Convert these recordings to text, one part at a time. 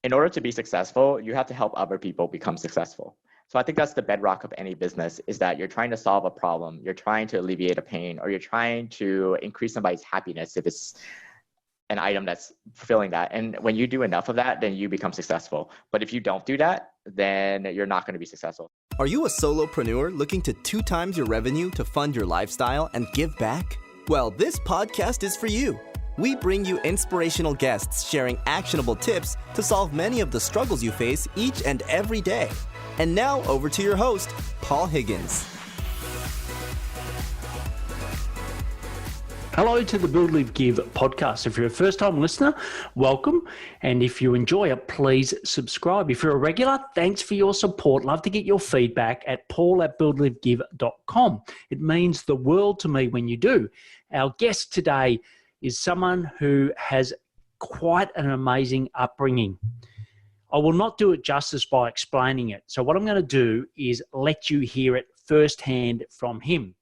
in order to be successful, you have to help other people become successful. So I think that's the bedrock of any business, is that you're trying to solve a problem, you're trying to alleviate a pain, or you're trying to increase somebody's happiness if it's an item that's fulfilling that. And when you do enough of that, then you become successful. But if you don't do that, then you're not going to be successful. Are you a solopreneur looking to 2 times your revenue to fund your lifestyle and give back? Well, this podcast is for you. We bring you inspirational guests sharing actionable tips to solve many of the struggles you face each and every day. And now over to your host, Paul Higgins. Hello to the Build, Live, Give podcast. If you're a first-time listener, welcome. And if you enjoy it, please subscribe. If you're a regular, thanks for your support. Love to get your feedback at paul@buildlivegive.com. It means the world to me when you do. Our guest today is someone who has quite an amazing upbringing. I will not do it justice by explaining it. So what I'm going to do is let you hear it firsthand from him.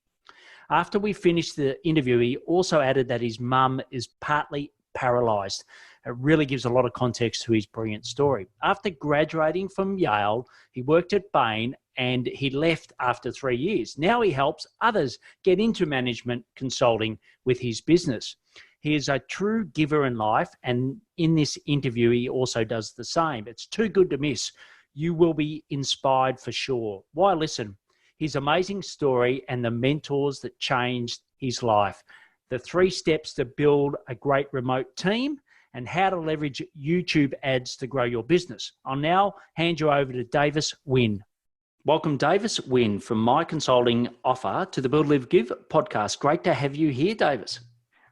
After we finished the interview, he also added that his mum is partly paralysed. It really gives a lot of context to his brilliant story. After graduating from Yale, he worked at Bain and he left after 3 years. Now he helps others get into management consulting with his business. He is a true giver in life, and in this interview, he also does the same. It's too good to miss. You will be inspired for sure. Why listen? His amazing story and the mentors that changed his life, the 3 steps to build a great remote team, and how to leverage YouTube ads to grow your business. I'll now hand you over to Davis Nguyen. Welcome, Davis Nguyen, from My Consulting Offer to the Build, Live, Give podcast. Great to have you here, Davis.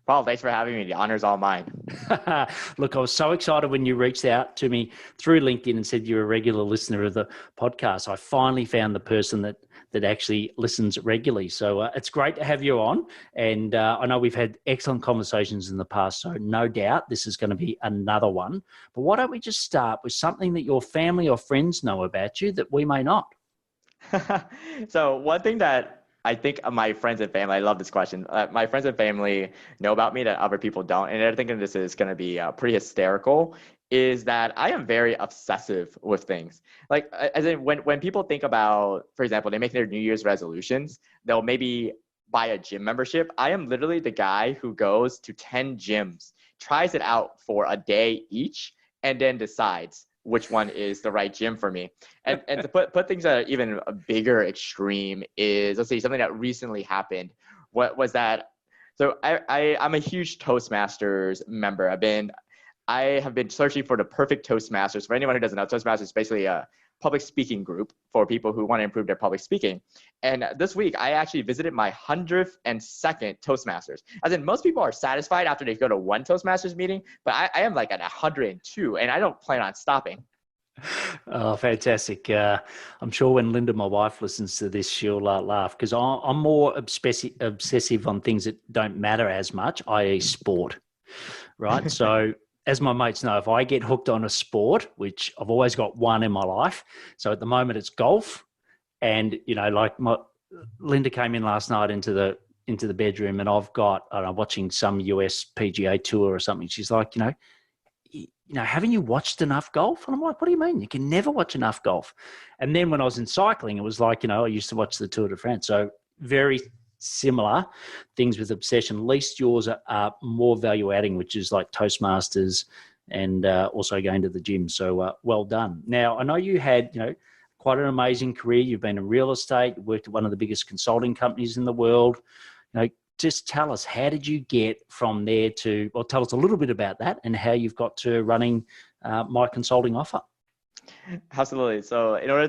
Paul, thanks for having me. The honor's all mine. Look, I was so excited when you reached out to me through LinkedIn and said you're a regular listener of the podcast. I finally found the person that actually listens regularly. So it's great to have you on. And I know we've had excellent conversations in the past, so no doubt this is going to be another one. But why don't we just start with something that your family or friends know about you that we may not? So one thing that I think my friends and family, I love this question. My friends and family know about me that other people don't. And they're thinking this is going to be pretty hysterical, is that I am very obsessive with things. Like, as in when people think about, for example, they make their New Year's resolutions, they'll maybe buy a gym membership. I am literally the guy who goes to 10 gyms, tries it out for a day each, and then decides which one is the right gym for me. And to put things at even a bigger extreme is, let's say, something that recently happened. What was that? So I'm a huge Toastmasters member. I have been searching for the perfect Toastmasters. For anyone who doesn't know, Toastmasters is basically a public speaking group for people who want to improve their public speaking. And this week, I actually visited my 102nd Toastmasters. As in, most people are satisfied after they go to one Toastmasters meeting, but I am like at 102, and I don't plan on stopping. Oh, fantastic. I'm sure when Linda, my wife, listens to this, she'll laugh, because I'm more obsessive on things that don't matter as much, i.e. sport, right? So as my mates know, if I get hooked on a sport, which I've always got one in my life. So at the moment it's golf, and like Linda came in last night into the bedroom, and I've got watching some US PGA tour or something. She's like, haven't you watched enough golf? And I'm like, what do you mean? You can never watch enough golf. And then when I was in cycling, it was like, I used to watch the Tour de France. So very similar things with obsession. At least yours are more value adding, which is like Toastmasters and also going to the gym. So well done. Now, I know you had, quite an amazing career. You've been in real estate, you worked at one of the biggest consulting companies in the world. Just tell us, how did you get from there to, well, tell us a little bit about that and how you've got to running My Consulting Offer. Absolutely. So in order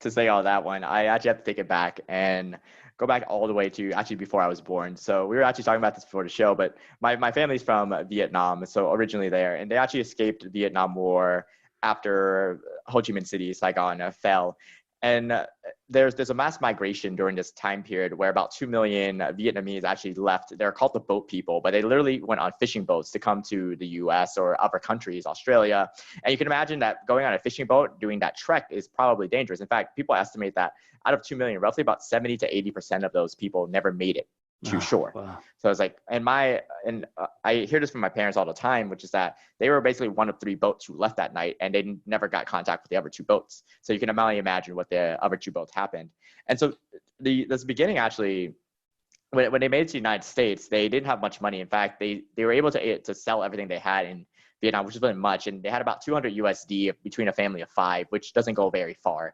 to say all that one, I actually have to take it back and go back all the way to actually before I was born. So we were actually talking about this before the show, but my family's from Vietnam, so originally there, and they actually escaped the Vietnam War after Ho Chi Minh City, Saigon, fell. And there's a mass migration during this time period where about 2 million Vietnamese actually left. They're called the boat people, but they literally went on fishing boats to come to the US or other countries, Australia. And you can imagine that going on a fishing boat, doing that trek is probably dangerous. In fact, people estimate that out of 2 million, roughly about 70 to 80% of those people never made it. to shore. Wow. So it's like, I hear this from my parents all the time, which is that they were basically one of 3 boats who left that night, and they never got contact with the other 2 boats. So you can only imagine what the other 2 boats happened. And so this beginning actually, when they made it to the United States, they didn't have much money. In fact, they were able to sell everything they had in Vietnam, which wasn't much, and they had about 200 USD between a family of 5, which doesn't go very far,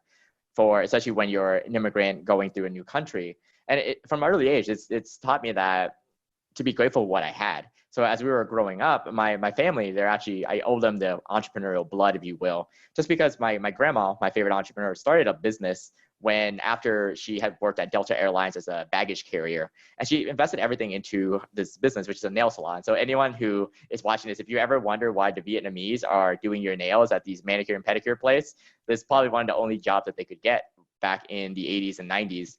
for especially when you're an immigrant going through a new country. And from an early age, it's taught me that to be grateful for what I had. So as we were growing up, my family, I owe them the entrepreneurial blood, if you will, just because my grandma, my favorite entrepreneur, started a business after she had worked at Delta Airlines as a baggage carrier, and she invested everything into this business, which is a nail salon. So anyone who is watching this, if you ever wonder why the Vietnamese are doing your nails at these manicure and pedicure place, this is probably one of the only jobs that they could get back in the 80s and 90s.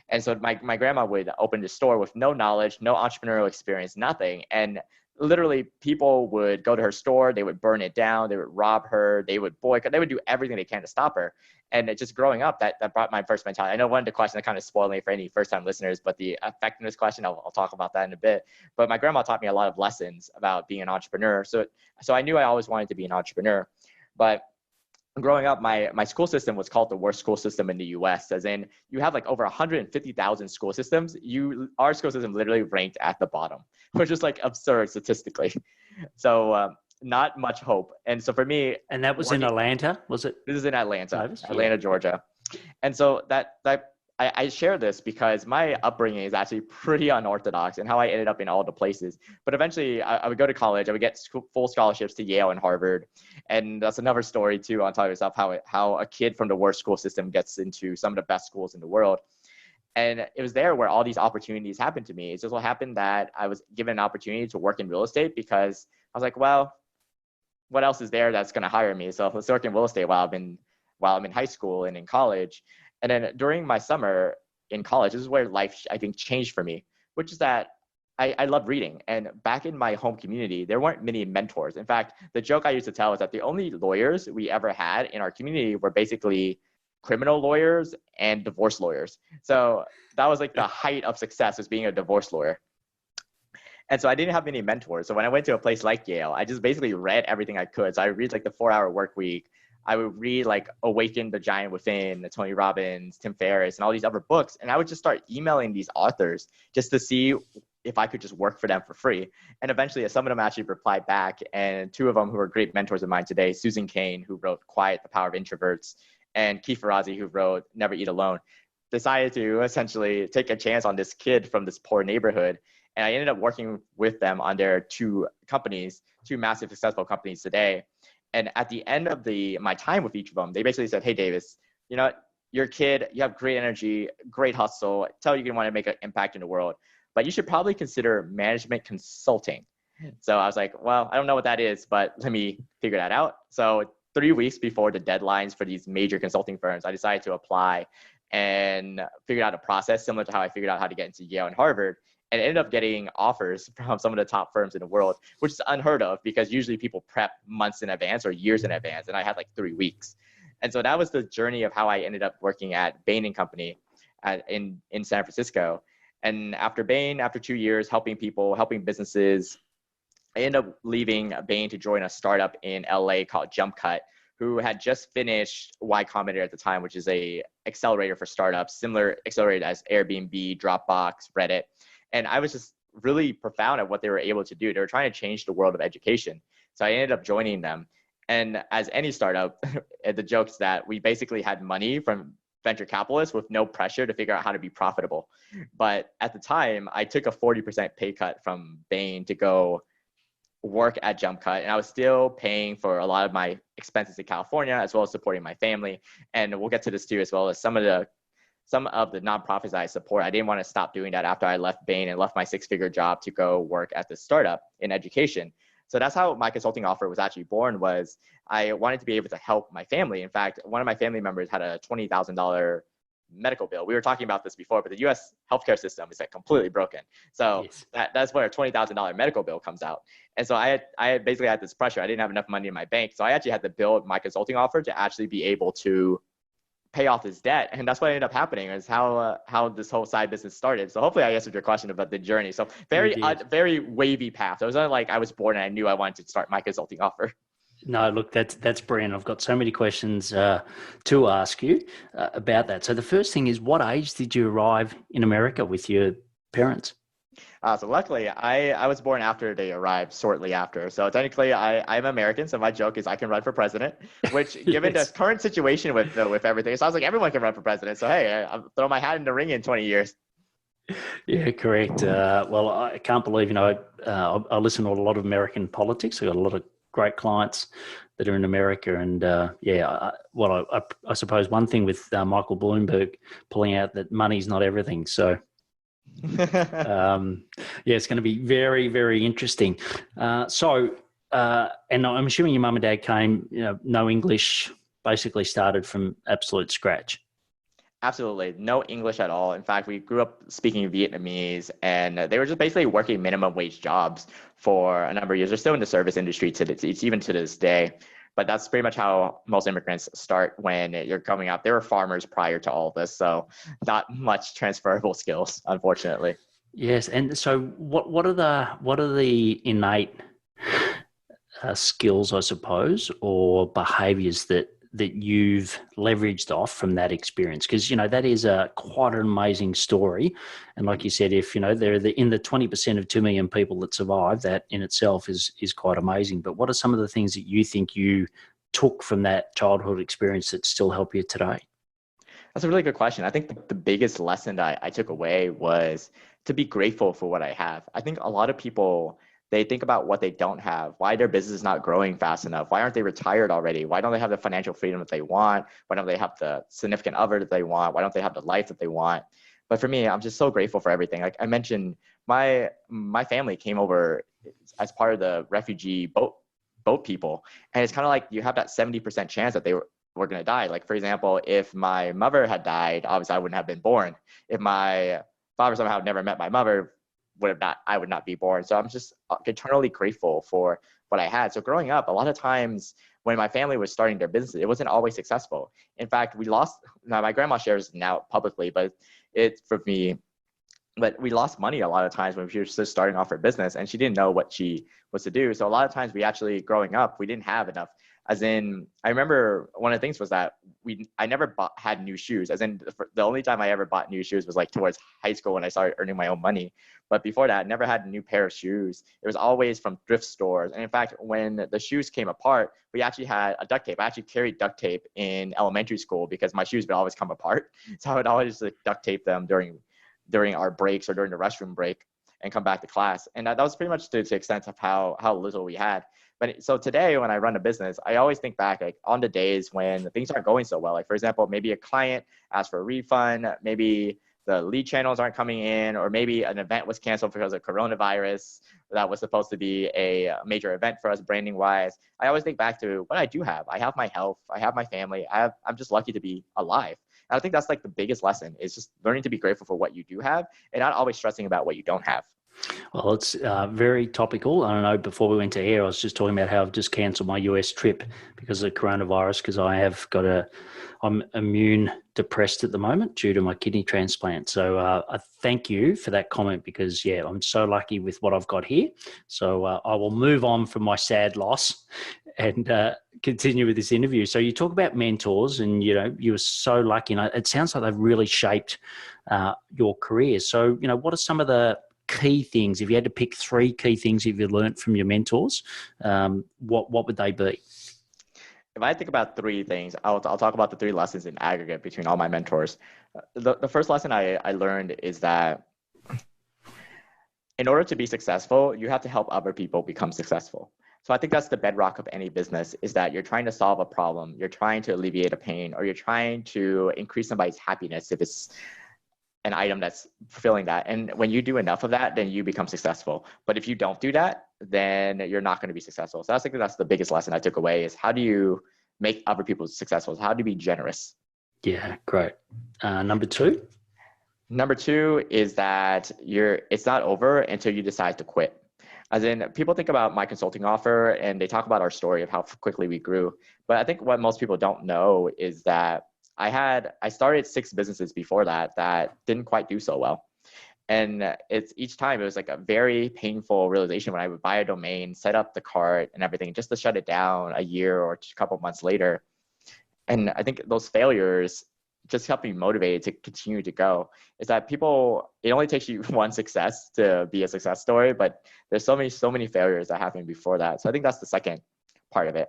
And so my grandma would open the store with no knowledge, no entrepreneurial experience, nothing. And literally people would go to her store, they would burn it down, they would rob her, they would boycott, they would do everything they can to stop her. And just growing up, that brought my first mentality. I know one of the questions that kind of spoiled me for any first-time listeners, but the effectiveness question, I'll talk about that in a bit. But my grandma taught me a lot of lessons about being an entrepreneur. So I knew I always wanted to be an entrepreneur. But growing up, my school system was called the worst school system in the US, as in you have like over 150,000 school systems. Our school system literally ranked at the bottom, which is like absurd statistically. So not much hope. And so for me, and that was in Atlanta, was it? This is in Atlanta, Yeah. Georgia. And so I share this because my upbringing is actually pretty unorthodox and how I ended up in all the places. But eventually I would go to college, I would get full scholarships to Yale and Harvard. And that's another story too on top of yourself, how a kid from the worst school system gets into some of the best schools in the world. And it was there where all these opportunities happened to me. It just so happened that I was given an opportunity to work in real estate because I was like, well, what else is there that's going to hire me? So let's work in real estate while I'm in high school and in college. And then during my summer in college, this is where life, I think, changed for me, which is that I love reading. And back in my home community, there weren't many mentors. In fact, the joke I used to tell is that the only lawyers we ever had in our community were basically criminal lawyers and divorce lawyers. So that was like the height of success, was being a divorce lawyer. And so I didn't have many mentors. So when I went to a place like Yale, I just basically read everything I could. So I read like the 4-Hour Work Week. I would read like Awaken the Giant Within, Tony Robbins, Tim Ferriss, and all these other books. And I would just start emailing these authors just to see if I could just work for them for free. And eventually some of them actually replied back. And 2 of them who are great mentors of mine today, Susan Cain, who wrote Quiet, the Power of Introverts, and Keith Ferrazzi, who wrote Never Eat Alone, decided to essentially take a chance on this kid from this poor neighborhood. And I ended up working with them on their 2 companies, 2 massive successful companies today. And at the end of my time with each of them, they basically said, hey, Davis, you know what? You're a kid, you have great energy, great hustle, tell you want to make an impact in the world, but you should probably consider management consulting. So I was like, well, I don't know what that is, but let me figure that out. So 3 weeks before the deadlines for these major consulting firms, I decided to apply and figured out a process similar to how I figured out how to get into Yale and Harvard, and ended up getting offers from some of the top firms in the world, which is unheard of because usually people prep months in advance or years in advance, and I had like 3 weeks. And so that was the journey of how I ended up working at Bain & Company in San Francisco. And after Bain, after 2 years helping people, helping businesses, I ended up leaving Bain to join a startup in LA called JumpCut, who had just finished Y Combinator at the time, which is a accelerator for startups, similar accelerator as Airbnb, Dropbox, Reddit. And I was just really profound at what they were able to do. They were trying to change the world of education. So I ended up joining them. And as any startup, the joke is that we basically had money from venture capitalists with no pressure to figure out how to be profitable. But at the time, I took a 40% pay cut from Bain to go work at JumpCut, and I was still paying for a lot of my expenses in California, as well as supporting my family. And we'll get to this too, as well as some of the nonprofits I support. I didn't want to stop doing that after I left Bain and left my 6-figure job to go work at this startup in education. So that's how my consulting offer was actually born. Was I wanted to be able to help my family. In fact, one of my family members had a $20,000 medical bill. We were talking about this before, but the US healthcare system is like completely broken. So yes, that's where a $20,000 medical bill comes out. And so I basically had this pressure. I didn't have enough money in my bank. So I actually had to build my consulting offer to actually be able to pay off this debt. And that's what ended up happening, is how this whole side business started. So hopefully I answered your question about the journey. So very wavy path. It wasn't like I was born and I knew I wanted to start my consulting offer. No, look, that's brilliant. I've got so many questions to ask you about that. So the first thing is, what age did you arrive in America with your parents? So luckily, I was born after they arrived, shortly after. So technically, I'm American. So my joke is I can run for president, which given Yes. the current situation with everything, it sounds like everyone can run for president. So hey, I'll throw my hat in the ring in 20 years. Yeah, correct. Well, I can't believe, I listen to a lot of American politics. I've got a lot of great clients that are in America. And I suppose one thing with Michael Bloomberg pulling out that money's not everything. So, it's going to be very, very interesting. And I'm assuming your mum and dad came, no English, basically started from absolute scratch. Absolutely. No English at all. In fact, we grew up speaking Vietnamese, and they were just basically working minimum wage jobs for a number of years. They're still in the service industry even to this day. But that's pretty much how most immigrants start when you're coming up. They were farmers prior to all this, so not much transferable skills, unfortunately. Yes, and so what are the innate skills, I suppose, or behaviours that you've leveraged off from that experience? Because that is quite an amazing story, and like you said, if they're in the 20% of 2 million people that survive, that in itself is quite amazing. But what are some of the things that you think you took from that childhood experience that still help you today? That's a really good question. I think the biggest lesson that I took away was to be grateful for what I have. I think a lot of people, they think about what they don't have, why their business is not growing fast enough, why aren't they retired already, why don't they have the financial freedom that they want, why don't they have the significant other that they want, why don't they have the life that they want. But for me, I'm just so grateful for everything. Like I mentioned, my family came over as part of the refugee boat people, and it's kind of like you have that 70% chance that they were going to die. Like for example, if my mother had died, obviously I wouldn't have been born. If my father somehow never met my mother, I would not be born. So I'm just eternally grateful for what I had. So growing up, a lot of times when my family was starting their business, it wasn't always successful. In fact, my grandma shares now publicly, but we lost money a lot of times when she was just starting off her business and she didn't know what she was to do. So a lot of times we actually, growing up, we didn't have enough. As in, I remember one of the things was that I never had new shoes. As in, the only time I ever bought new shoes was like towards high school when I started earning my own money. But before that, I never had a new pair of shoes. It was always from thrift stores. And in fact, when the shoes came apart, we actually had a duct tape. I actually carried duct tape in elementary school because my shoes would always come apart. So I would always duct tape them during our breaks or during the restroom break and come back to class. And that was pretty much to the extent of how little we had. But so today when I run a business, I always think back like on the days when things aren't going so well. Like for example, maybe a client asked for a refund, maybe the lead channels aren't coming in, or maybe an event was canceled because of coronavirus that was supposed to be a major event for us branding wise. I always think back to what I do have. I have my health, I have my family, I'm just lucky to be alive. And I think that's like the biggest lesson, is just learning to be grateful for what you do have and not always stressing about what you don't have. Well, it's very topical. I don't know, before we went to air, I was just talking about how I've just cancelled my US trip because of coronavirus, because I'm immune depressed at the moment due to my kidney transplant. So I thank you for that comment because, I'm so lucky with what I've got here. So I will move on from my sad loss and continue with this interview. So you talk about mentors and, you were so lucky. And it sounds like they've really shaped your career. So, what are some of the key things, if you had to pick 3 key things you've learned from your mentors, what would they be? If I think about 3 things, I'll talk about the 3 lessons in aggregate between all my mentors. The first lesson I learned is that in order to be successful, you have to help other people become successful. So I think that's the bedrock of any business, is that you're trying to solve a problem, you're trying to alleviate a pain, or you're trying to increase somebody's happiness if it's an item that's fulfilling that. And when you do enough of that, then you become successful. But if you don't do that, then you're not going to be successful. So I think that's the biggest lesson I took away, is how do you make other people successful? How do you be generous? Yeah, great. Number 2? Number 2 is that it's not over until you decide to quit. As in, people think about my consulting offer and they talk about our story of how quickly we grew. But I think what most people don't know is that I started 6 businesses before that didn't quite do so well. And it's each time it was like a very painful realization when I would buy a domain, set up the cart and everything just to shut it down a year or a couple months later. And I think those failures just helped me motivated to continue to go. Is that it only takes you one success to be a success story, but there's so many failures that happened before that. So I think that's the second part of it.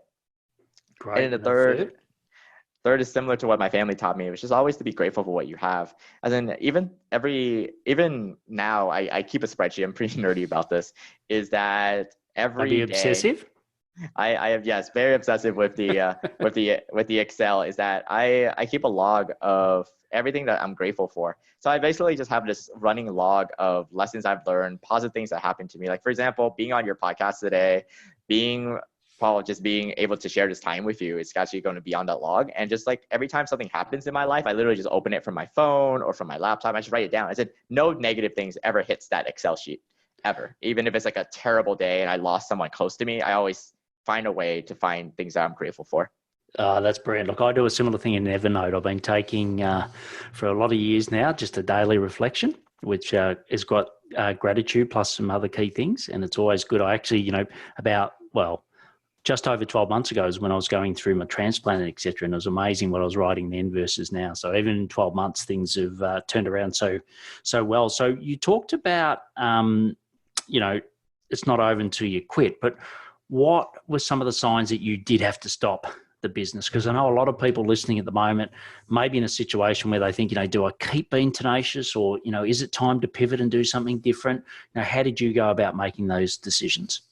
Great. And then the third is similar to what my family taught me, which is always to be grateful for what you have. As in, even now, I keep a spreadsheet. I'm pretty nerdy about this. Is that every day? Obsessive? I have, yes, very obsessive with the with the Excel. Is that I keep a log of everything that I'm grateful for. So I basically just have this running log of lessons I've learned, positive things that happened to me. Like, for example, being on your podcast today, just being able to share this time with you, it's actually going to be on that log. And just like every time something happens in my life, I literally just open it from my phone or from my laptop. I just write it down. I said no negative things ever hits that Excel sheet ever. Even if it's like a terrible day and I lost someone close to me, I always find a way to find things that I'm grateful for. That's brilliant. Look, I do a similar thing in Evernote. I've been taking for a lot of years now, just a daily reflection, which has got gratitude plus some other key things. And it's always good. I actually, just over 12 months ago is when I was going through my transplant, et cetera. And it was amazing what I was writing then versus now. So even in 12 months, things have turned around so well. So you talked about, it's not over until you quit, but what were some of the signs that you did have to stop the business? Because I know a lot of people listening at the moment may be in a situation where they think, do I keep being tenacious, or, is it time to pivot and do something different? How did you go about making those decisions?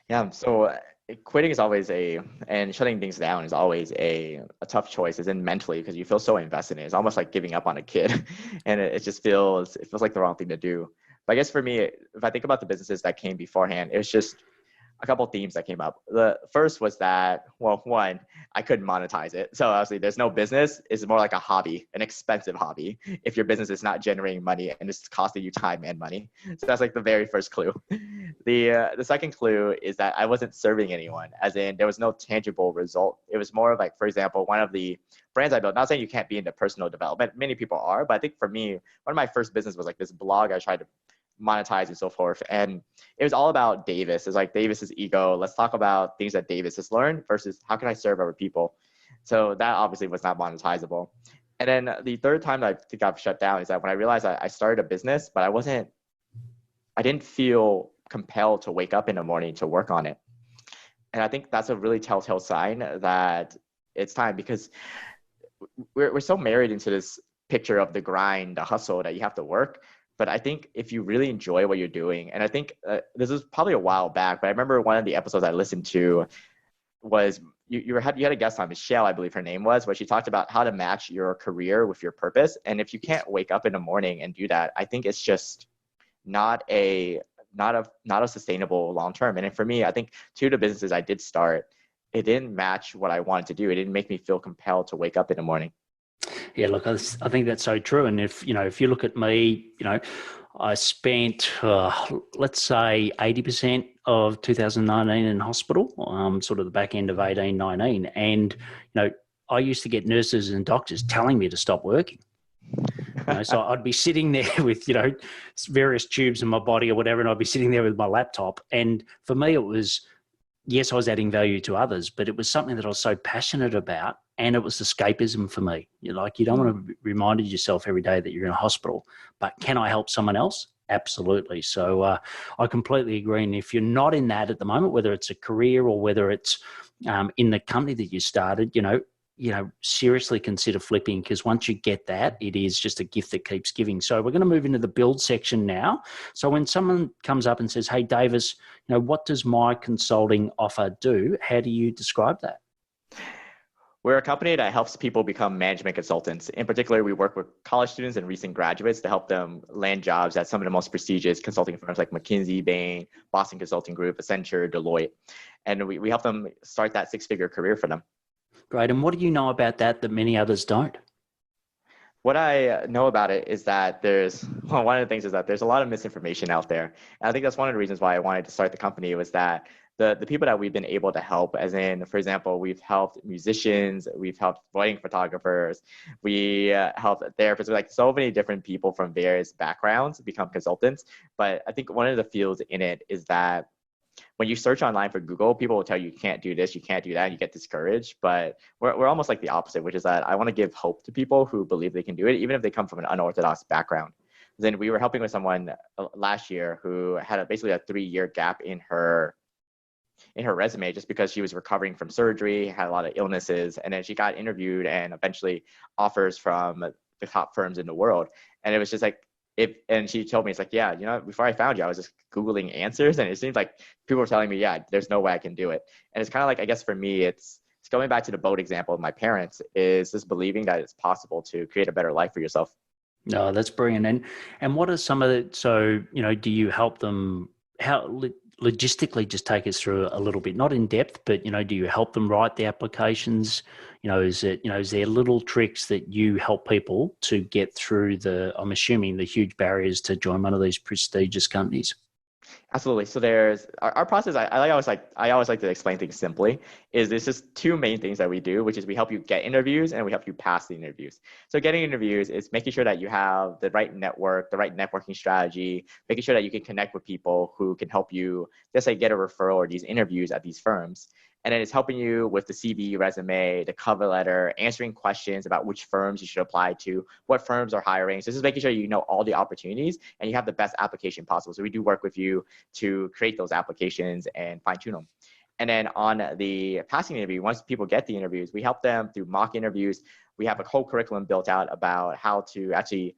Yeah, so quitting is always and shutting things down is always a tough choice, as in mentally, because you feel so invested in it. It's almost like giving up on a kid, and it feels like the wrong thing to do. But I guess for me, if I think about the businesses that came beforehand, it was just a couple of themes that came up. The first was that, one, I couldn't monetize it. So obviously there's no business. It's more like a hobby, an expensive hobby, if your business is not generating money and it's costing you time and money. So that's like the very first clue. The second clue is that I wasn't serving anyone, as in there was no tangible result. It was more of like, for example, one of the brands I built, not saying you can't be into personal development, many people are, but I think for me, one of my first business was like this blog I tried to monetize and so forth. And it was all about Davis. It's like Davis's ego. Let's talk about things that Davis has learned versus how can I serve other people? So that obviously was not monetizable. And then the third time that I think I've shut down is that when I realized I started a business, but I didn't feel compelled to wake up in the morning to work on it. And I think that's a really telltale sign that it's time, because we're so married into this picture of the grind, the hustle, that you have to work. But I think if you really enjoy what you're doing, and I think this was probably a while back, but I remember one of the episodes I listened to was you had a guest on, Michelle, I believe her name was, where she talked about how to match your career with your purpose. And if you can't wake up in the morning and do that, I think it's just not a sustainable long term. And for me, I think two of the businesses I did start, it didn't match what I wanted to do. It didn't make me feel compelled to wake up in the morning. Yeah, look, I think that's so true. And if you look at me, I spent, let's say 80% of 2019 in hospital, sort of the back end of 18, 19. And, I used to get nurses and doctors telling me to stop working. So I'd be sitting there with, various tubes in my body or whatever, and I'd be sitting there with my laptop. And for me, it was, yes, I was adding value to others, but it was something that I was so passionate about, and it was escapism for me. You don't want to be reminded yourself every day that you're in a hospital, but can I help someone else? Absolutely. So I completely agree. And if you're not in that at the moment, whether it's a career or whether it's in the company that you started, seriously consider flipping, because once you get that, it is just a gift that keeps giving. So we're going to move into the build section now. So when someone comes up and says, hey, Davis, what does my consulting offer do? How do you describe that? We're a company that helps people become management consultants. In particular, we work with college students and recent graduates to help them land jobs at some of the most prestigious consulting firms like McKinsey, Bain, Boston Consulting Group, Accenture, Deloitte. And we help them start that six-figure career for them. Great. And what do you know about that many others don't? What I know about it is that one of the things is that there's a lot of misinformation out there. And I think that's one of the reasons why I wanted to start the company, was that the people that we've been able to help, as in, for example, we've helped musicians, we've helped wedding photographers, we helped therapists, like so many different people from various backgrounds become consultants. But I think one of the fields in it is that when you search online for Google, people will tell you can't do this, you can't do that, and you get discouraged. But we're almost like the opposite, which is that I want to give hope to people who believe they can do it, even if they come from an unorthodox background. Then we were helping with someone last year who had basically a 3-year gap in her resume just because she was recovering from surgery, had a lot of illnesses, and then she got interviewed and eventually offers from the top firms in the world. And it was just like, and she told me, it's like, yeah, before I found you, I was just Googling answers, and it seems like people were telling me, yeah, there's no way I can do it. And it's kind of like, I guess for me, it's going back to the boat example of my parents, is just believing that it's possible to create a better life for yourself. No, that's brilliant. And what are some of the, so, do you help them, how logistically, just take us through a little bit, not in depth, but, do you help them write the applications? Is there little tricks that you help people to get through I'm assuming, the huge barriers to join one of these prestigious companies? Absolutely. So there's our process. I always like to explain things simply. There's just two main things that we do, which is we help you get interviews and we help you pass the interviews. So getting interviews is making sure that you have the right network, the right networking strategy, making sure that you can connect with people who can help you, let's say, get a referral or these interviews at these firms. And then it's helping you with the CV, resume, the cover letter, answering questions about which firms you should apply to, what firms are hiring. So this is making sure you know all the opportunities and you have the best application possible. So we do work with you to create those applications and fine tune them. And then on the passing interview, once people get the interviews, we help them through mock interviews. We have a whole curriculum built out about how to actually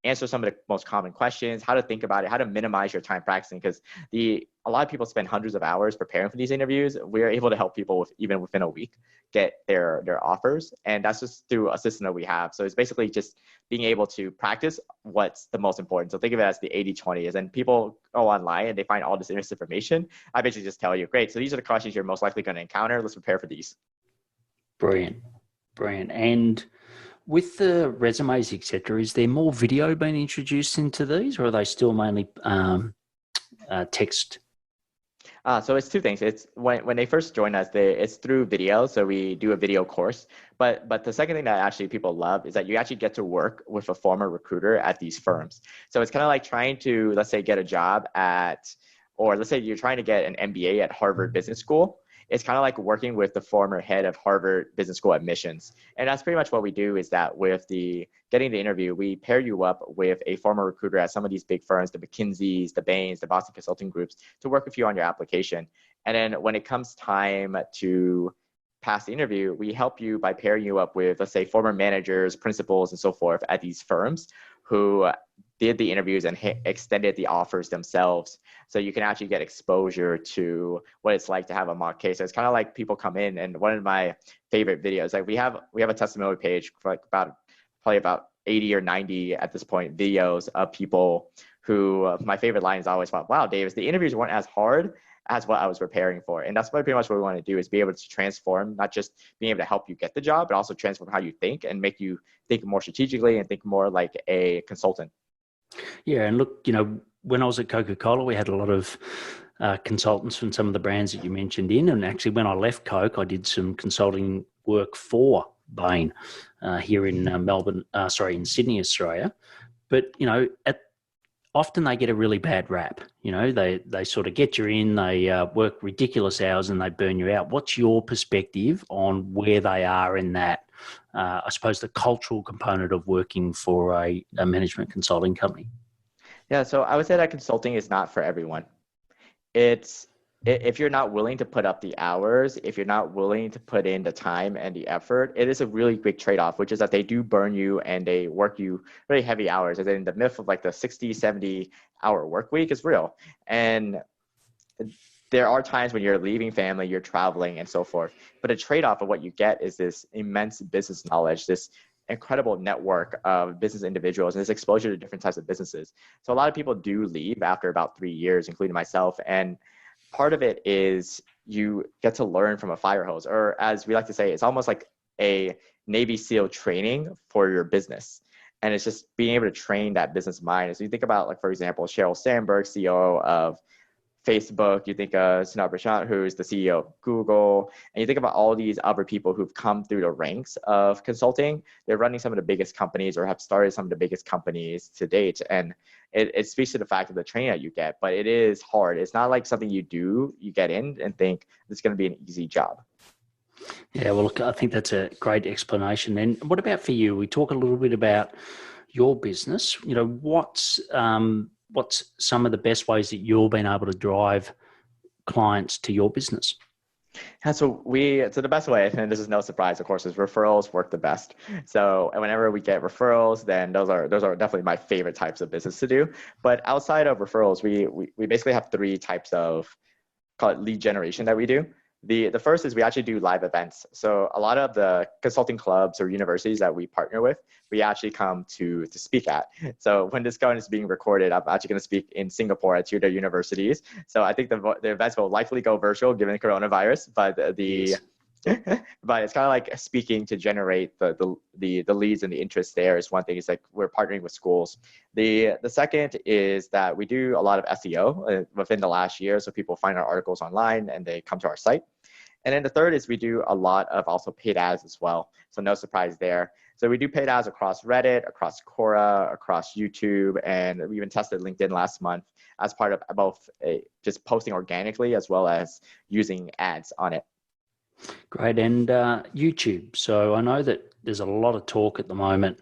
answer some of the most common questions, how to think about it, how to minimize your time practicing, because a lot of people spend hundreds of hours preparing for these interviews. We're able to help people even within a week get their offers, and that's just through a system that we have. So it's basically just being able to practice what's the most important. So think of it as the 80-20, is then people go online and they find all this information. I basically just tell you, great, so these are the questions you're most likely going to encounter. Let's prepare for these. Brilliant. And with the resumes, etc., is there more video being introduced into these, or are they still mainly text? So it's two things. It's when they first join us, it's through video. So we do a video course. But the second thing that actually people love is that you actually get to work with a former recruiter at these firms. So it's kind of like trying to, let's say, get a job or let's say you're trying to get an MBA at Harvard Business School. It's kind of like working with the former head of Harvard Business School admissions. And that's pretty much what we do, is that with getting the interview, we pair you up with a former recruiter at some of these big firms, the McKinseys, the Bains, the Boston Consulting Groups, to work with you on your application. And then when it comes time to pass the interview, we help you by pairing you up with, let's say, former managers, principals, and so forth at these firms who did the interviews and extended the offers themselves. So you can actually get exposure to what it's like to have a mock case. So it's kind of like people come in, and one of my favorite videos, like we have a testimonial page for like probably about 80 or 90 at this point videos of people who, my favorite line is always, wow, Davis, the interviews weren't as hard as what I was preparing for. And that's pretty much what we want to do, is be able to transform, not just being able to help you get the job, but also transform how you think and make you think more strategically and think more like a consultant. Yeah, and look, when I was at Coca-Cola, we had a lot of consultants from some of the brands that you mentioned in. And actually, when I left Coke, I did some consulting work for Bain here in in Sydney, Australia. But, often they get a really bad rap. They sort of get you in, they work ridiculous hours and they burn you out. What's your perspective on where they are in that, I suppose, the cultural component of working for a management consulting company? Yeah, so I would say that consulting is not for everyone. If you're not willing to put up the hours, if you're not willing to put in the time and the effort, it is a really big trade-off, which is that they do burn you and they work you really heavy hours. And then the myth of like the 60, 70-hour work week is real. And there are times when you're leaving family, you're traveling and so forth. But a trade-off of what you get is this immense business knowledge, this incredible network of business individuals, and this exposure to different types of businesses. So a lot of people do leave after about 3 years, including myself. And part of it is you get to learn from a fire hose, or as we like to say, it's almost like a Navy SEAL training for your business. And it's just being able to train that business mind. As you think about, like, for example, Sheryl Sandberg, CEO of Facebook, you think of Sundar Pichai, who's the CEO of Google, and you think about all these other people who've come through the ranks of consulting. They're running some of the biggest companies or have started some of the biggest companies to date. And it speaks to the fact of the training that you get, but it is hard. It's not like something you get in and think this is going to be an easy job. Yeah, well, look, I think that's a great explanation. And what about for you? We talk a little bit about your business. What's some of the best ways that you've been able to drive clients to your business? Yeah, so the best way, and this is no surprise, of course, is referrals work the best. So whenever we get referrals, then those are definitely my favorite types of business to do. But outside of referrals, we basically have three types of, call it, lead generation that we do. The first is we actually do live events. So a lot of the consulting clubs or universities that we partner with, we actually come to speak at. So when this is being recorded, I'm actually going to speak in Singapore at two of their universities. So I think the events will likely go virtual given the coronavirus, but but it's kind of like speaking to generate the leads and the interest there is one thing. It's like we're partnering with schools. The second is that we do a lot of SEO within the last year. So people find our articles online and they come to our site. And then the third is we do a lot of also paid ads as well. So no surprise there. So we do paid ads across Reddit, across Quora, across YouTube, and we even tested LinkedIn last month as part of both just posting organically as well as using ads on it. Great. And YouTube. So I know that there's a lot of talk at the moment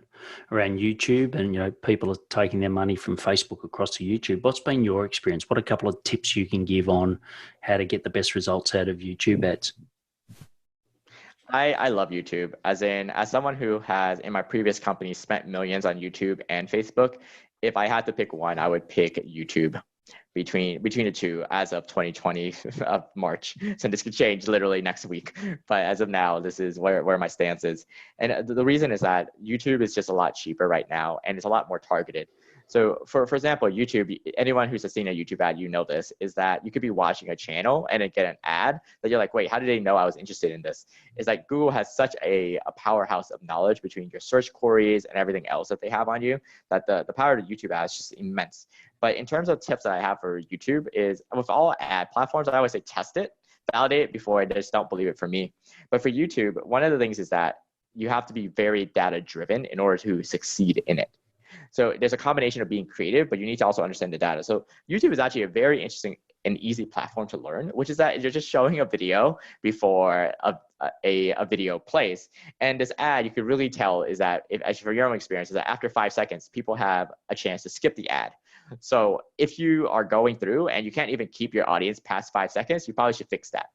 around YouTube and, people are taking their money from Facebook across to YouTube. What's been your experience? What are a couple of tips you can give on how to get the best results out of YouTube ads? I love YouTube, as someone who has in my previous company spent millions on YouTube and Facebook. If I had to pick one, I would pick YouTube. Between the two as of 2020 of March. So this could change literally next week. But as of now, this is where my stance is. And the reason is that YouTube is just a lot cheaper right now and it's a lot more targeted. So for example, YouTube, anyone who's seen a YouTube ad, this, is that you could be watching a channel and then get an ad that you're like, wait, how did they know I was interested in this? It's like Google has such a powerhouse of knowledge between your search queries and everything else that they have on you that the power of the YouTube ad is just immense. But in terms of tips that I have for YouTube is with all ad platforms, I always say test it, validate it before I just don't believe it for me. But for YouTube, one of the things is that you have to be very data driven in order to succeed in it. So there's a combination of being creative, but you need to also understand the data. So YouTube is actually a very interesting and easy platform to learn, which is that you're just showing a video before a video plays. And this ad, you could really tell is that, actually for your own experience, is that after 5 seconds, people have a chance to skip the ad. So if you are going through and you can't even keep your audience past 5 seconds, you probably should fix that.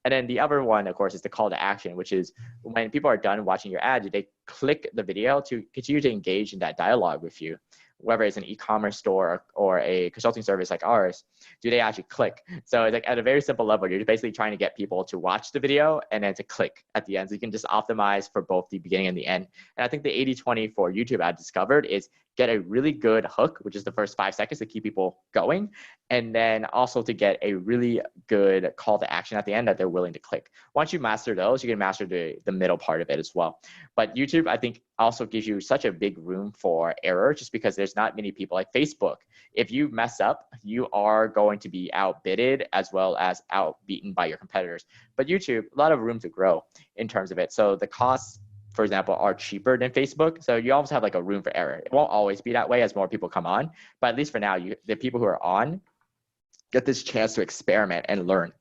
And then the other one, of course, is the call to action, which is when people are done watching your ad, they click the video to continue to engage in that dialogue with you. Whether it's an e-commerce store or a consulting service like ours, do they actually click? So it's like at a very simple level, you're basically trying to get people to watch the video and then to click at the end. So you can just optimize for both the beginning and the end. And I think the 80-20 for YouTube ad discovered is get a really good hook, which is the first 5 seconds to keep people going. And then also to get a really good call to action at the end that they're willing to click. Once you master those, you can master the middle part of it as well. But YouTube, I think, also gives you such a big room for error just because there's not many people like Facebook. If you mess up, you are going to be outbidded as well as outbeaten by your competitors. But YouTube, a lot of room to grow in terms of it. So the costs, for example, are cheaper than Facebook. So you always have like a room for error. It won't always be that way as more people come on. But at least for now, the people who are on get this chance to experiment and learn.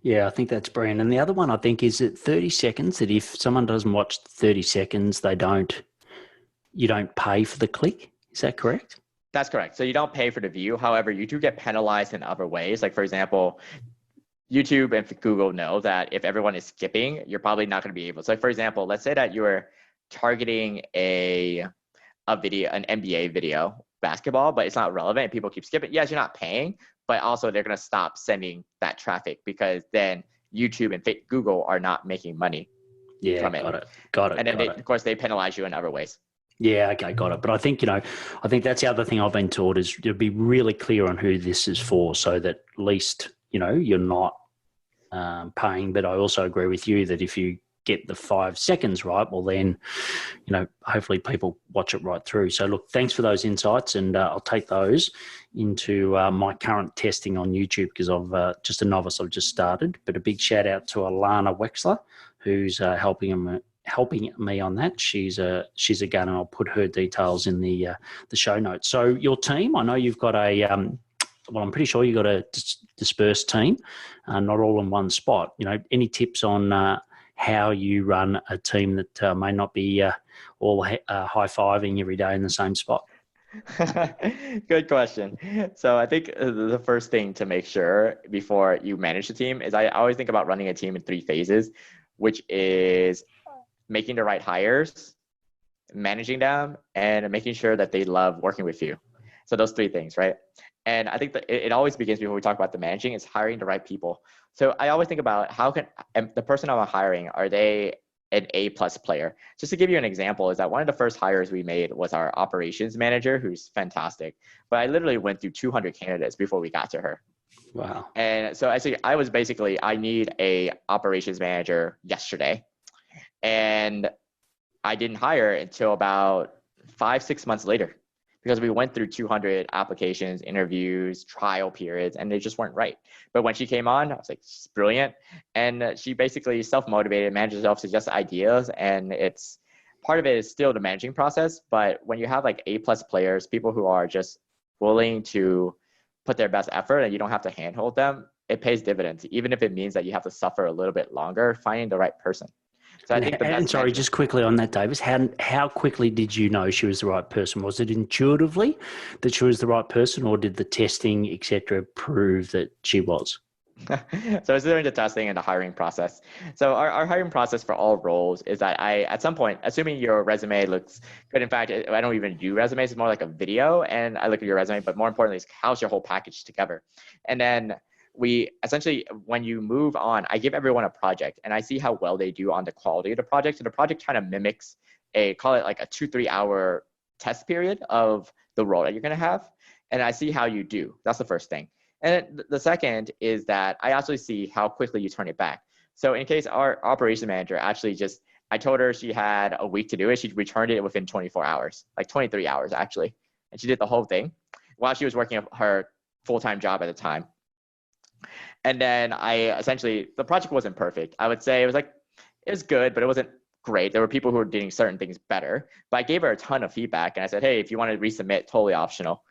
Yeah, I think that's brilliant. And the other one I think is at 30 seconds, that if someone doesn't watch 30 seconds, you don't pay for the click. Is that correct? That's correct. So you don't pay for the view. However, you do get penalized in other ways. Like for example, YouTube and Google know that if everyone is skipping, you're probably not going to be able. So for example, let's say that you're targeting a video, an NBA video, basketball, but it's not relevant and people keep skipping. Yes, you're not paying, but also they're going to stop sending that traffic because then YouTube and Google are not making money from it. Got it. And then of course they penalize you in other ways. Yeah, okay, got it. But I think, I think that's the other thing I've been taught is to be really clear on who this is for so that at least, you're not paying. But I also agree with you that if you get the 5 seconds right, well then, hopefully people watch it right through. So look, thanks for those insights, and I'll take those into my current testing on YouTube, because I've just a novice. I've just started, but a big shout out to Alana Wexler, who's helping me on that. She's a gunner. I'll put her details in the show notes. So your team, I know you've got I'm pretty sure you've got a dispersed team, not all in one spot. Any tips on how you run a team that may not be all high-fiving every day in the same spot? Good question. So I think the first thing to make sure before you manage a team is I always think about running a team in 3 phases, which is making the right hires, managing them, and making sure that they love working with you. So those 3 things, right? And I think that it always begins before we talk about the managing is hiring the right people. So I always think about how can the person I'm hiring, are they an A+ player? Just to give you an example, is that one of the first hires we made was our operations manager, who's fantastic. But I literally went through 200 candidates before we got to her. Wow. And so I need a operations manager yesterday. And I didn't hire until about 5-6 months later, because we went through 200 applications, interviews, trial periods, and they just weren't right. But when she came on, I was like, she's brilliant. And she basically self-motivated, manages herself, suggests ideas, and it's part of it is still the managing process. But when you have like A+ players, people who are just willing to put their best effort and you don't have to handhold them, it pays dividends, even if it means that you have to suffer a little bit longer finding the right person. So I think the best. Sorry, just quickly on that, Davis, how quickly did you know she was the right person? Was it intuitively that she was the right person, or did the testing, etc., prove that she was? So it's during the testing and the hiring process. So our hiring process for all roles is that at some point, assuming your resume looks good, in fact, I don't even do resumes, it's more like a video, and I look at your resume, but more importantly is how's your whole package together. And then we essentially, when you move on, I give everyone a project and I see how well they do on the quality of the project. So the project kind of mimics call it like a 2-3 hour test period of the role that you're going to have. And I see how you do. That's the first thing. And the second is that I actually see how quickly you turn it back. So in case our operations manager I told her she had a week to do it. She returned it within 24 hours, like 23 hours actually. And she did the whole thing while she was working her full-time job at the time. And then the project wasn't perfect. I would say it was good, but it wasn't great. There were people who were doing certain things better, but I gave her a ton of feedback and I said, hey, if you want to resubmit, totally optional.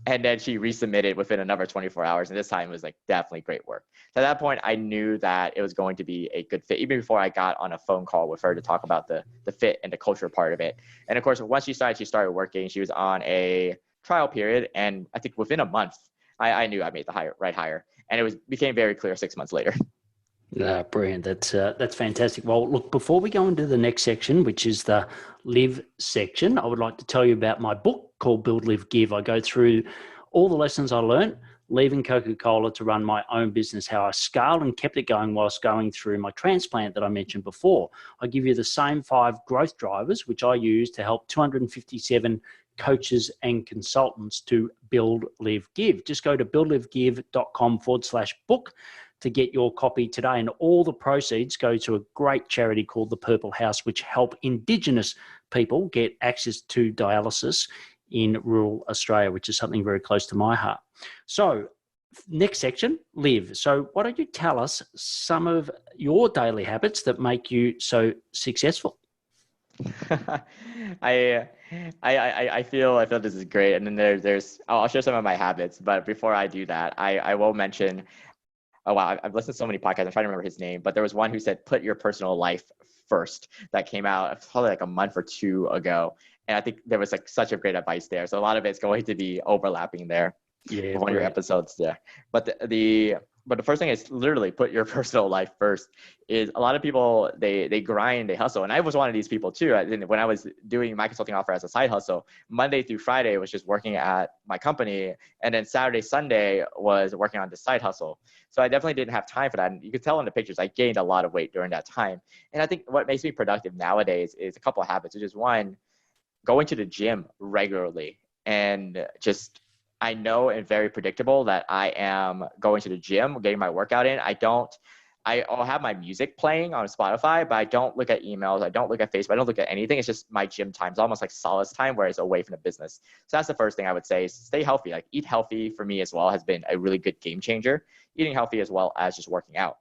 And then she resubmitted within another 24 hours. And this time it was like definitely great work. So at that point, I knew that it was going to be a good fit, even before I got on a phone call with her to talk about the fit and the culture part of it. And of course, once she started working. She was on a trial period. And I think within a month, I knew I made the right hire. And it became very clear 6 months later. Brilliant. That's fantastic. Well, look, before we go into the next section, which is the live section, I would like to tell you about my book called Build, Live, Give. I go through all the lessons I learned leaving Coca-Cola to run my own business, how I scaled and kept it going whilst going through my transplant that I mentioned before. I give you the same 5 growth drivers, which I use to help 257 coaches and consultants to build, live, give. Just go to buildlivegive.com/book to get your copy today. And all the proceeds go to a great charity called the Purple House, which help Indigenous people get access to dialysis in rural Australia, which is something very close to my heart. So next section, live. So why don't you tell us some of your daily habits that make you so successful? I feel this is great. And then there's I'll share some of my habits, but before I do that, I will mention, oh wow, I've listened to so many podcasts, I'm trying to remember his name, but there was one who said put your personal life first that came out probably like a month or 2 ago. And I think there was like such a great advice there. So a lot of it's going to be overlapping there. Yeah, one of your episodes there. But the first thing is literally put your personal life first. Is a lot of people, they grind, they hustle. And I was one of these people too. When I was doing my consulting offer as a side hustle, Monday through Friday was just working at my company. And then Saturday, Sunday was working on the side hustle. So I definitely didn't have time for that. And you could tell in the pictures, I gained a lot of weight during that time. And I think what makes me productive nowadays is a couple of habits, which is one, going to the gym regularly. And just, I know and very predictable that I am going to the gym, getting my workout in. I don't I'll have my music playing on Spotify, but I don't look at emails. I don't look at Facebook. I don't look at anything. It's just my gym time. It's almost like solace time where it's away from the business. So that's the first thing I would say is stay healthy. Like eat healthy for me as well has been a really good game changer. Eating healthy as well as just working out.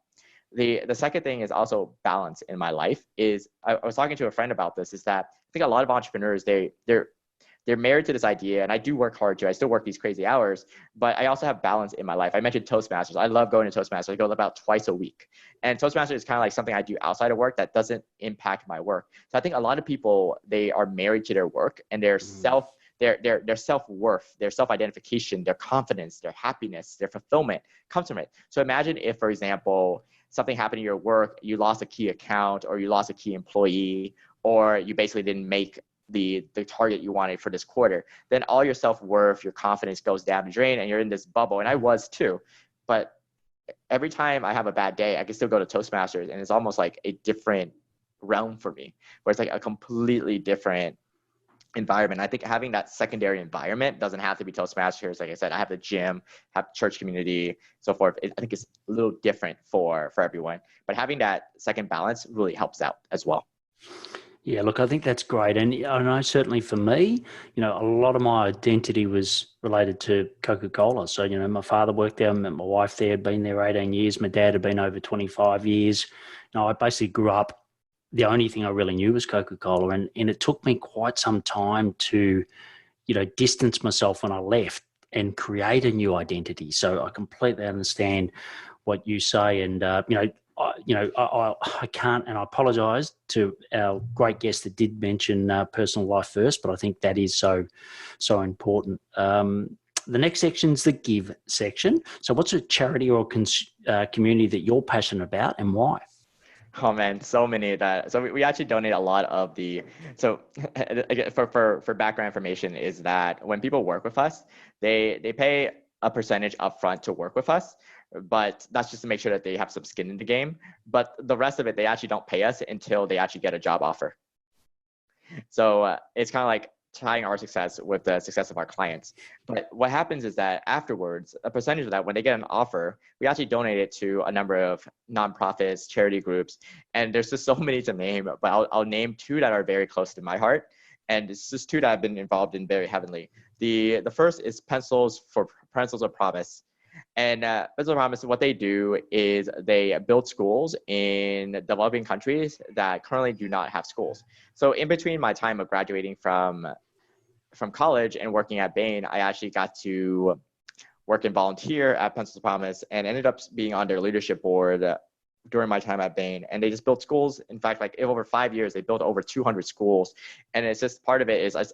The second thing is also balance in my life is I was talking to a friend about this is that I think a lot of entrepreneurs, they're married to this idea, and I do work hard too. I still work these crazy hours, but I also have balance in my life. I mentioned Toastmasters. I love going to Toastmasters. I go about twice a week. And Toastmasters is kind of like something I do outside of work that doesn't impact my work. So I think a lot of people, they are married to their work and their self-worth, their self-identification, their confidence, their happiness, their fulfillment comes from it. So imagine if, for example, something happened in your work, you lost a key account or you lost a key employee, or you basically didn't make the target you wanted for this quarter, then all your self-worth, your confidence goes down the drain and you're in this bubble. And I was too. But every time I have a bad day, I can still go to Toastmasters and it's almost like a different realm for me, where it's like a completely different environment. I think having that secondary environment doesn't have to be Toastmasters. Like I said, I have the gym, have church community, so forth. I think it's a little different for everyone. But having that second balance really helps out as well. Yeah, look, I think that's great. And I know certainly for me, a lot of my identity was related to Coca-Cola. So, my father worked there, I met my wife there, had been there 18 years. My dad had been over 25 years. I basically grew up, the only thing I really knew was Coca-Cola. And it took me quite some time to, distance myself when I left and create a new identity. So I completely understand what you say. And, I can't, and I apologize to our great guest that did mention personal life first, but I think that is so important. The next section is the give section. So what's a charity or community that you're passionate about and why? Oh man, so many of that. So we actually donate a lot of so for background information is that when people work with us, they pay a percentage upfront to work with us, but that's just to make sure that they have some skin in the game. But the rest of it, they actually don't pay us until they actually get a job offer. So it's kind of like tying our success with the success of our clients. But what happens is that afterwards, a percentage of that, when they get an offer, we actually donate it to a number of nonprofits, charity groups, and there's just so many to name, but I'll name two that are very close to my heart. And it's just two that I've been involved in very heavily. The first is Pencils of Promise. And Pencils of Promise, what they do is they build schools in developing countries that currently do not have schools. So in between my time of graduating from college and working at Bain, I actually got to work and volunteer at Pencils of Promise and ended up being on their leadership board during my time at Bain. And they just built schools. In fact, like over 5 years, they built over 200 schools. And it's just part of it is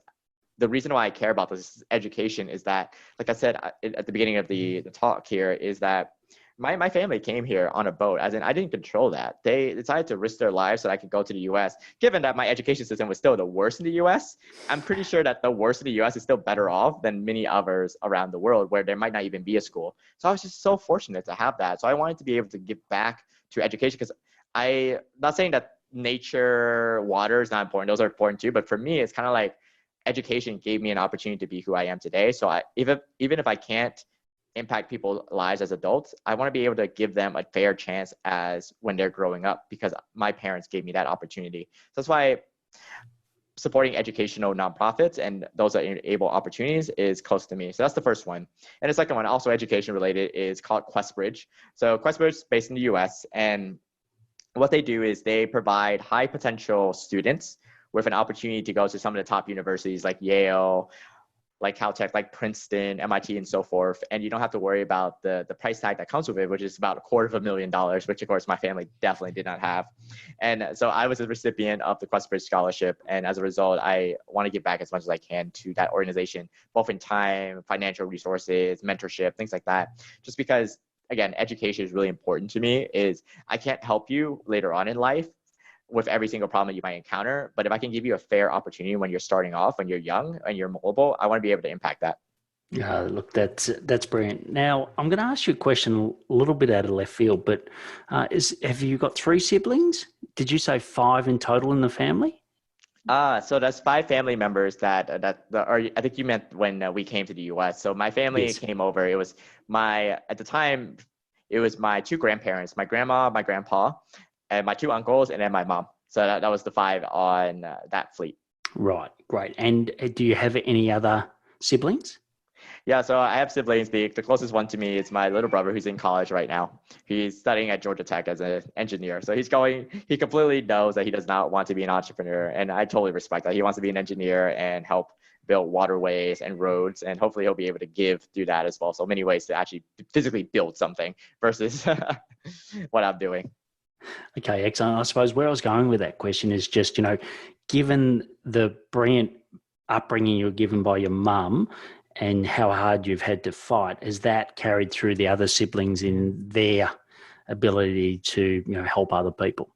the reason why I care about this education is that, like I said at the beginning of the talk here, is that my family came here on a boat, as in I didn't control that. They decided to risk their lives so I could go to the US. Given that my education system was still the worst in the US, I'm pretty sure that the worst in the US is still better off than many others around the world where there might not even be a school. So I was just so fortunate to have that. So I wanted to be able to give back to education, because I'm not saying that nature, water is not important. Those are important too. But for me, it's kind of like education gave me an opportunity to be who I am today. So even if I can't impact people's lives as adults, I want to be able to give them a fair chance as when they're growing up, because my parents gave me that opportunity. So that's why supporting educational nonprofits and those that enable opportunities is close to me. So that's the first one. And the second one, also education related, is called QuestBridge. So QuestBridge is based in the US, and what they do is they provide high potential students with an opportunity to go to some of the top universities like Yale, like Caltech, like Princeton, MIT, and so forth. And you don't have to worry about the price tag that comes with it, which is about $250,000, which of course my family definitely did not have. And so I was a recipient of the QuestBridge scholarship. And as a result, I want to give back as much as I can to that organization, both in time, financial resources, mentorship, things like that. Just because, again, education is really important to me. Is I can't help you later on in life with every single problem that you might encounter. But if I can give you a fair opportunity when you're starting off, when you're young and you're mobile, I want to be able to impact that. Look, that's brilliant. Now, I'm going to ask you a question a little bit out of left field, but have you got 3 siblings? Did you say 5 in total in the family? So that's 5 family members or I think you meant when we came to the US. So my family came over. It was at the time, it was my two grandparents, my grandma, my grandpa, and my two uncles, and then my mom. So that was the five on that fleet. Right, great. And do you have any other siblings? Yeah, so I have siblings. The closest one to me is my little brother who's in college right now. He's studying at Georgia Tech as an engineer. So he completely knows that he does not want to be an entrepreneur. And I totally respect that. He wants to be an engineer and help build waterways and roads. And hopefully he'll be able to give through that as well. So many ways to actually physically build something versus what I'm doing. Okay, excellent. I suppose where I was going with that question is just, given the brilliant upbringing you were given by your mum and how hard you've had to fight, has that carried through the other siblings in their ability to, help other people?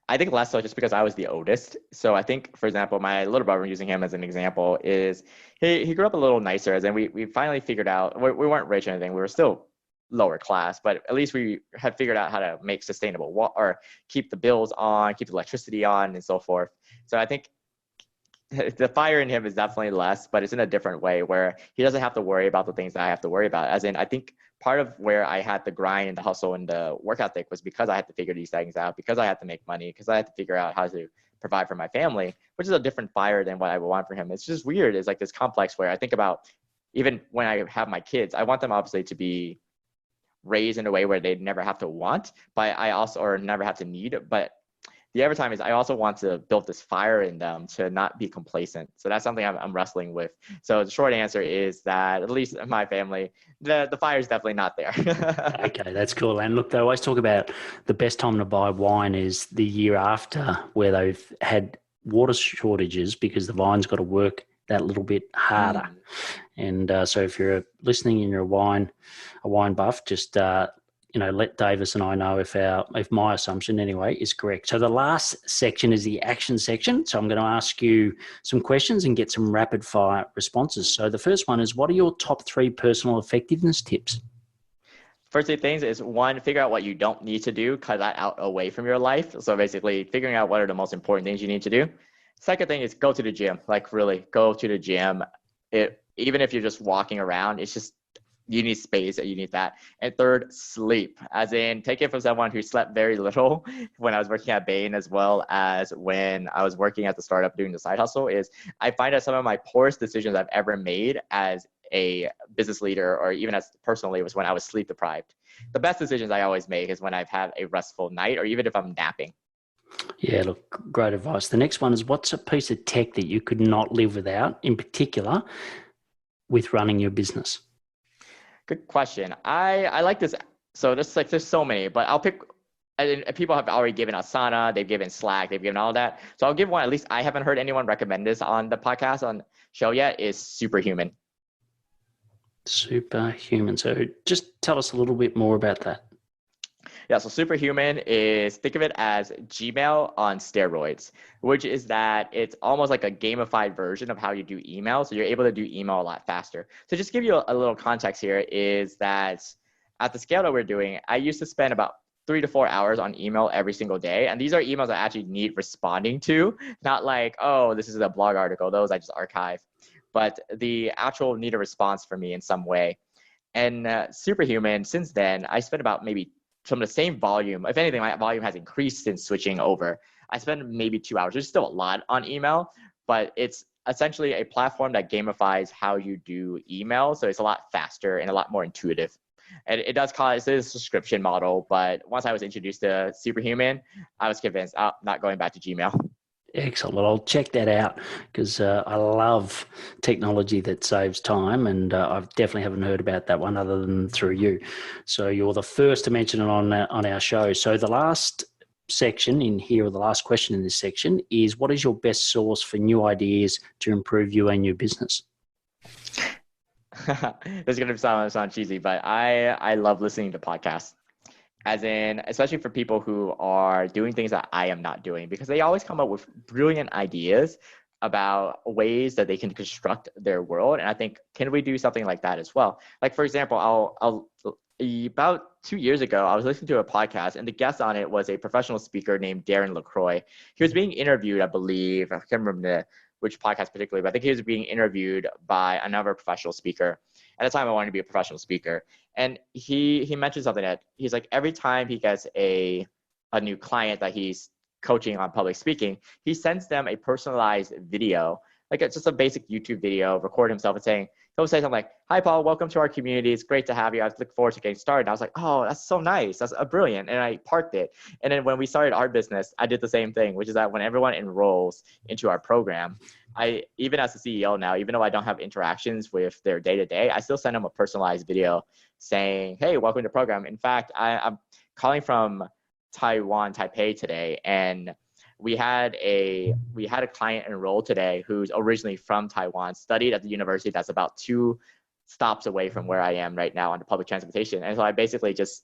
I think less so just because I was the oldest. So I think, for example, my little brother, using him as an example, is he grew up a little nicer. And we finally figured out, we weren't rich or anything. We were still lower class, but at least we had figured out how to make sustainable or keep the bills on, keep the electricity on, and so forth. So I think the fire in him is definitely less, but it's in a different way where he doesn't have to worry about the things that I have to worry about. As in, I think part of where I had the grind and the hustle and the work ethic was because I had to figure these things out, because I had to make money, because I had to figure out how to provide for my family, which is a different fire than what I would want for him. It's just weird. It's like this complex where I think about, even when I have my kids, I want them obviously to be raised in a way where they'd never have to want, but I also, or never have to need, but the other time is I also want to build this fire in them to not be complacent. So that's something I'm wrestling with. So the short answer is that at least in my family, the fire is definitely not there. Okay, that's cool. And look, they always talk about the best time to buy wine is the year after, where they've had water shortages because the vine's got to work that little bit harder. And so if you're listening and you're a wine buff, just let Davis and I know if my assumption anyway is correct. So the last section is the action section. So I'm going to ask you some questions and get some rapid fire responses. So the first one is, what are your top 3 personal effectiveness tips? First 2 things is, 1, figure out what you don't need to do, cut that out away from your life. So basically figuring out what are the most important things you need to do. Second thing is go to the gym, like really go to the gym. Even if you're just walking around, it's just, you need space, you need that. And third, sleep, as in take it from someone who slept very little when I was working at Bain, as well as when I was working at the startup doing the side hustle, is I find that some of my poorest decisions I've ever made as a business leader or even as personally was when I was sleep deprived. The best decisions I always make is when I've had a restful night or even if I'm napping. Yeah, look, great advice. The next one is, what's a piece of tech that you could not live without, in particular with running your business? Good question. I like this. So there's so many, but I'll pick. And people have already given Asana, they've given Slack, they've given all that. So I'll give one. At least I haven't heard anyone recommend this on the podcast on show yet. Is Superhuman. Superhuman. So just tell us a little bit more about that. Yeah, so Superhuman is, think of it as Gmail on steroids, which is that it's almost like a gamified version of how you do email. So you're able to do email a lot faster. So just to give you a little context here is that at the scale that we're doing, I used to spend about 3 to 4 hours on email every single day. And these are emails I actually need responding to, not like, oh, this is a blog article. Those I just archive. But the actual need a response for me in some way. And Superhuman, since then, I spent about maybe from the same volume. If anything, my volume has increased since switching over. I spend maybe 2 hours. There's still a lot on email, but it's essentially a platform that gamifies how you do email. So it's a lot faster and a lot more intuitive. And it does call it a subscription model, but once I was introduced to Superhuman, I was convinced, not going back to Gmail. Excellent. Well, I'll check that out because I love technology that saves time, and I definitely haven't heard about that one other than through you. So you're the first to mention it on our show. So the last section in here, or the last question in this section, is, what is your best source for new ideas to improve you and your business? This is going to sound cheesy, but I love listening to podcasts. As in, especially for people who are doing things that I am not doing, because they always come up with brilliant ideas about ways that they can construct their world. And I think, can we do something like that as well? Like, for example, I'll about 2 years ago, I was listening to a podcast, and the guest on it was a professional speaker named Darren LaCroix. He was being interviewed, I believe, I can't remember which podcast particularly, but I think he was being interviewed by another professional speaker. At the time, I wanted to be a professional speaker. And he mentioned something that he's like, every time he gets a new client that he's coaching on public speaking, he sends them a personalized video, like it's just a basic YouTube video, record himself and he'll say something like, "Hi, Paul, welcome to our community. It's great to have you. I look forward to getting started." And I was like, "Oh, that's so nice. That's brilliant." And I parked it. And then when we started our business, I did the same thing, which is that when everyone enrolls into our program, even as a CEO now, even though I don't have interactions with their day-to-day, I still send them a personalized video saying, "Hey, welcome to the program." In fact, I'm calling from Taiwan, Taipei today, and we had a client enroll today who's originally from Taiwan, studied at the university that's about 2 stops away from where I am right now on the public transportation. And so I basically just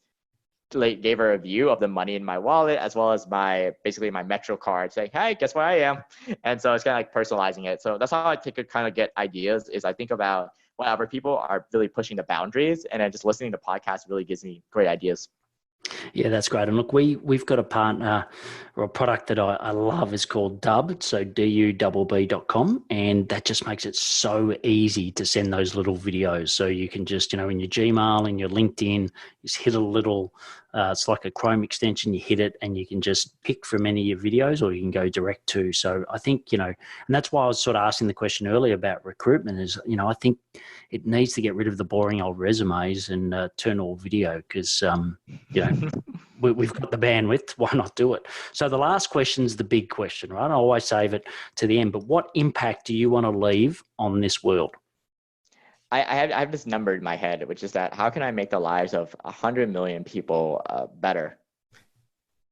gave her a view of the money in my wallet, as well as my Metro card, saying, "Hey, guess where I am?" And so it's kind of like personalizing it. So that's how I take kind of get ideas, is I think about what other people are really pushing the boundaries, and then just listening to podcasts really gives me great ideas. Yeah, that's great. And look, we've got a partner or a product that I love is called Dubb, so dubb.com, and that just makes it so easy to send those little videos. So you can just, in your Gmail, in your LinkedIn, just hit a little, it's like a Chrome extension, you hit it and you can just pick from any of your videos, or you can go direct to. So I think, and that's why I was sort of asking the question earlier about recruitment is, I think it needs to get rid of the boring old resumes and turn all video, because, we've got the bandwidth. Why not do it? So the last question is the big question, right? I always save it to the end, but what impact do you want to leave on this world? I have this number in my head, which is that how can I make the lives of 100 million people better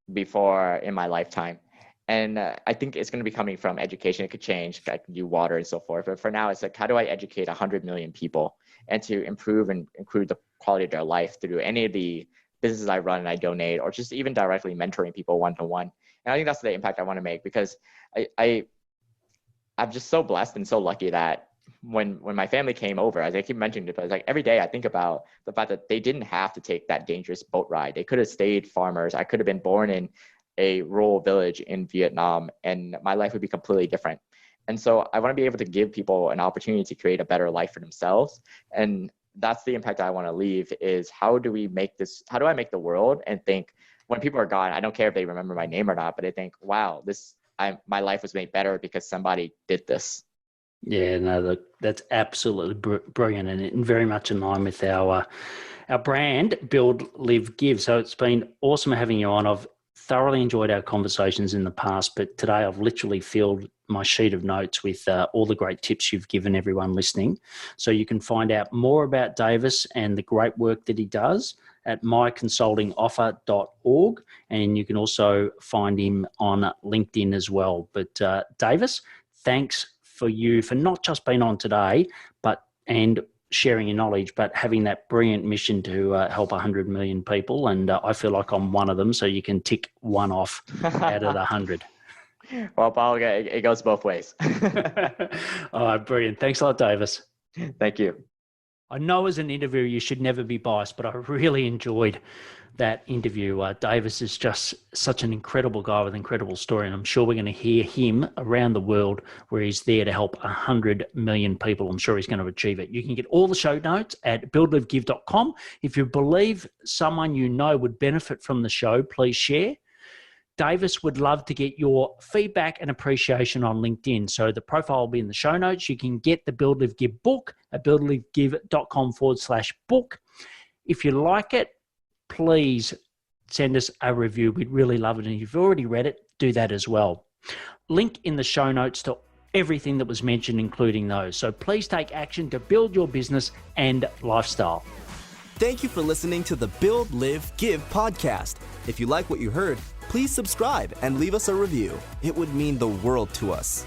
in my lifetime? And I think it's going to be coming from education. It could change, I can do water and so forth. But for now, it's like, how do I educate 100 million people and to improve the quality of their life through any of the businesses I run and I donate, or just even directly mentoring people one-to-one. And I think that's the impact I want to make, because I'm just so blessed and so lucky that when my family came over, as I keep mentioning it, but it's like every day I think about the fact that they didn't have to take that dangerous boat ride. They could have stayed farmers. I could have been born in a rural village in Vietnam, and my life would be completely different. And so I want to be able to give people an opportunity to create a better life for themselves. And that's the impact I want to leave, is how do I make the world and think, when people are gone, I don't care if they remember my name or not, but I think, wow, my life was made better because somebody did this. Yeah, no, look, that's absolutely brilliant, and very much in line with our brand, Build, Live, Give. So it's been awesome having you on. I've thoroughly enjoyed our conversations in the past, but today I've literally filled my sheet of notes with all the great tips you've given everyone listening. So you can find out more about Davis and the great work that he does at myconsultingoffer.org, and you can also find him on LinkedIn as well. But Davis, thanks for not just being on today, and sharing your knowledge, but having that brilliant mission to help 100 million people. And I feel like I'm one of them, so you can tick one off out of the 100. Well, Paul, it goes both ways. All right, brilliant. Thanks a lot, Davis. Thank you. I know as an interviewer you should never be biased, but I really enjoyed that interview. Davis is just such an incredible guy with an incredible story, and I'm sure we're going to hear him around the world where he's there to help 100 million people. I'm sure he's going to achieve it. You can get all the show notes at buildlivegive.com. If you believe someone you know would benefit from the show, please share. Davis would love to get your feedback and appreciation on LinkedIn. So the profile will be in the show notes. You can get the Build, Live, Give book at buildlivegive.com/book. If you like it, please send us a review. We'd really love it. And if you've already read it, do that as well. Link in the show notes to everything that was mentioned, including those. So please take action to build your business and lifestyle. Thank you for listening to the Build, Live, Give podcast. If you like what you heard, please subscribe and leave us a review. It would mean the world to us.